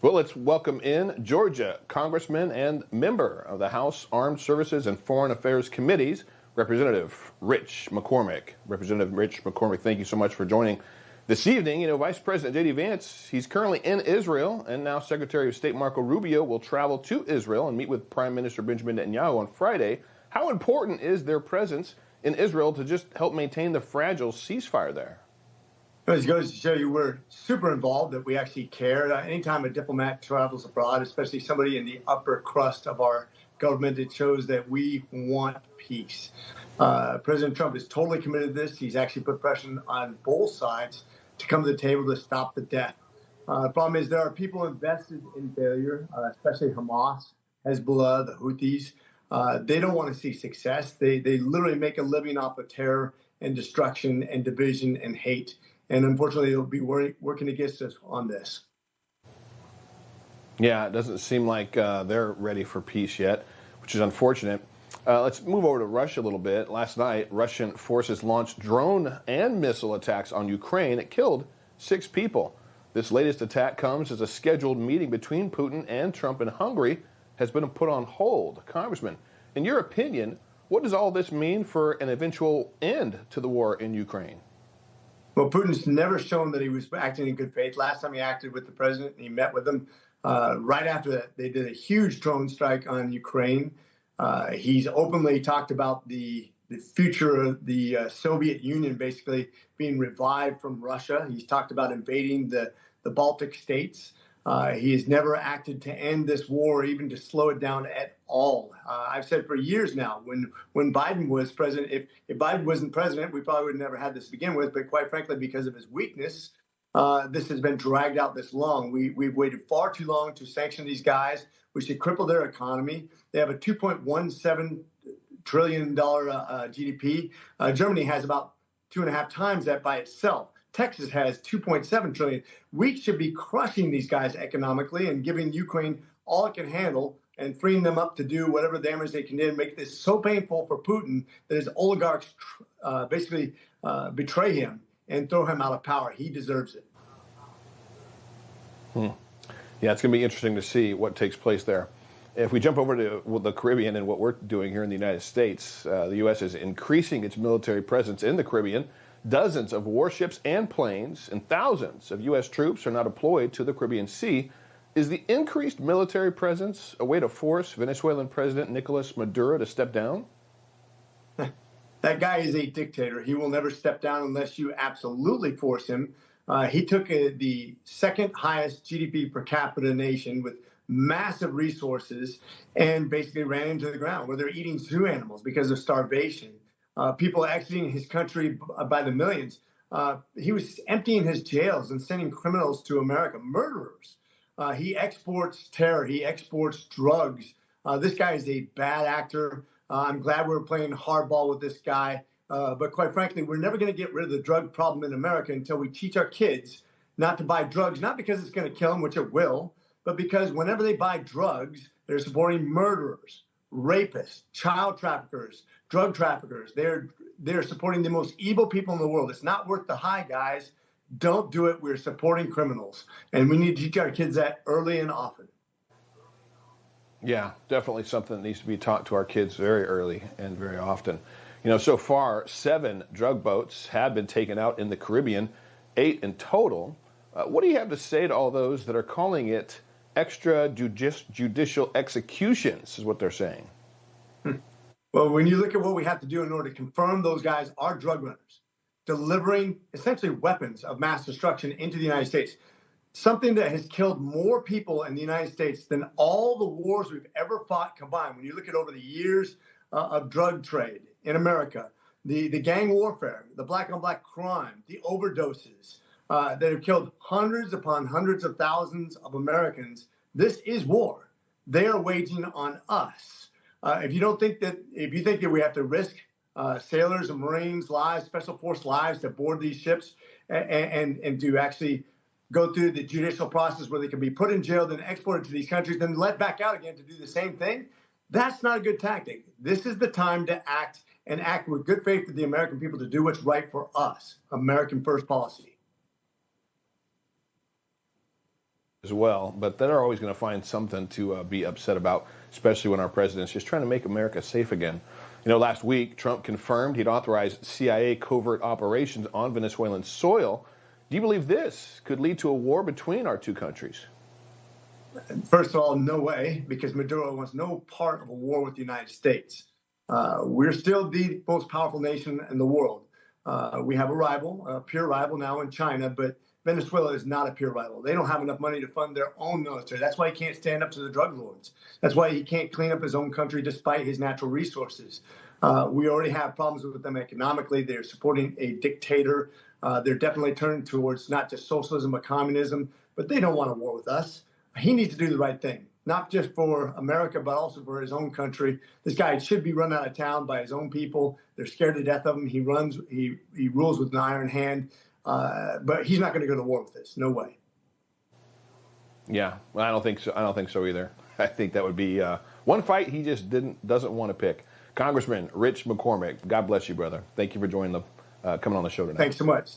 Well, let's welcome in Georgia Congressman and member of the House Armed Services and Foreign Affairs Committees, Representative Rich McCormick. Representative Rich McCormick, thank you so much for joining this evening. You know, Vice President J.D. Vance, he's currently in Israel, and now Secretary of State Marco Rubio will travel to Israel and meet with Prime Minister Benjamin Netanyahu on Friday. How important is their presence in Israel to just help maintain the fragile ceasefire there? It goes to show you we're super involved, that we actually care. Anytime a diplomat travels abroad, especially somebody in the upper crust of our government, it shows that we want peace. President Trump is totally committed to this. He's actually put pressure on both sides to come to the table to stop the death. The problem is there are people invested in failure, especially Hamas, Hezbollah, the Houthis. They don't want to see success. They literally make a living off of terror and destruction and division and hate. And unfortunately, they'll be working against us on this. Yeah, it doesn't seem like they're ready for peace yet, which is unfortunate. Let's move over to Russia a little bit. Last night, Russian forces launched drone and missile attacks on Ukraine. It killed 6 people. This latest attack comes as a scheduled meeting between Putin and Trump in Hungary has been put on hold. Congressman, in your opinion, what does all this mean for an eventual end to the war in Ukraine? Well, Putin's never shown that he was acting in good faith. Last time he acted with the president, he met with him. Right after that, they did a huge drone strike on Ukraine. He's openly talked about the future of the Soviet Union basically being revived from Russia. He's talked about invading the Baltic states. He has never acted to end this war or even to slow it down at all. I've said for years now, when Biden was president, if Biden wasn't president, we probably would have never had this to begin with. But quite frankly, because of his weakness, this has been dragged out this long. We've waited far too long to sanction these guys. We should cripple their economy. They have a $2.17 trillion GDP. Germany has about 2.5 times that by itself. Texas has 2.7 trillion. We should be crushing these guys economically and giving Ukraine all it can handle and freeing them up to do whatever damage they can do and make this so painful for Putin that his oligarchs basically betray him and throw him out of power. He deserves it. Yeah, it's going to be interesting to see what takes place there. If we jump over to the Caribbean and what we're doing here in the United States, the U.S. is increasing its military presence in the Caribbean. Dozens of warships and planes and thousands of U.S. troops are now deployed to the Caribbean Sea. Is the increased military presence a way to force Venezuelan President Nicolas Maduro to step down? That guy is a dictator. He will never step down unless you absolutely force him. He took the second highest GDP per capita nation with massive resources and basically ran into the ground where they're eating zoo animals because of starvation. People exiting his country by the millions. He was emptying his jails and sending criminals to America, murderers. He exports terror. He exports drugs. This guy is a bad actor. I'm glad we're playing hardball with this guy. But quite frankly, we're never going to get rid of the drug problem in America until we teach our kids not to buy drugs, not because it's going to kill them, which it will, but because whenever they buy drugs, they're supporting murderers, rapists, child traffickers, drug traffickers. They're supporting the most evil people in the world. It's not worth the high, guys. Don't do it. We're supporting criminals. And we need to teach our kids that early and often. Yeah, definitely something that needs to be taught to our kids very early and very often. You know, so far, 7 drug boats have been taken out in the Caribbean, 8 in total. What do you have to say to all those that are calling it extrajudicial executions, is what they're saying? Well, when you look at what we have to do in order to confirm those guys are drug runners, delivering essentially weapons of mass destruction into the United States, something that has killed more people in the United States than all the wars we've ever fought combined. When you look at over the years of drug trade in America, the gang warfare, the black on black crime, the overdoses that have killed hundreds upon hundreds of thousands of Americans, this is war. They are waging on us. If you think that we have to risk sailors and Marines' lives, special force lives to board these ships and to actually go through the judicial process where they can be put in jail, then exported to these countries, then let back out again to do the same thing, that's not a good tactic. This is the time to act and act with good faith to the American people to do what's right for us, American first policy. as well, but they're always going to find something to be upset about, especially when our president's just trying to make America safe again. You know, last week, Trump confirmed he'd authorized CIA covert operations on Venezuelan soil. Do you believe this could lead to a war between our two countries? First of all, no way, because Maduro wants no part of a war with the United States. We're still the most powerful nation in the world. We have a rival, a peer rival now in China, but Venezuela is not a peer rival. They don't have enough money to fund their own military. That's why he can't stand up to the drug lords. That's why he can't clean up his own country despite his natural resources. We already have problems with them economically. They're supporting a dictator. They're definitely turning towards not just socialism but communism, but they don't want a war with us. He needs to do the right thing, not just for America, but also for his own country. This guy should be run out of town by his own people. They're scared to death of him. He rules with an iron hand. But he's not going to go to war with this. No way. Yeah, well, I don't think so. I don't think so either. I think that would be one fight he just doesn't want to pick. Congressman Rich McCormick, God bless you, brother. Thank you for joining coming on the show tonight. Thanks so much.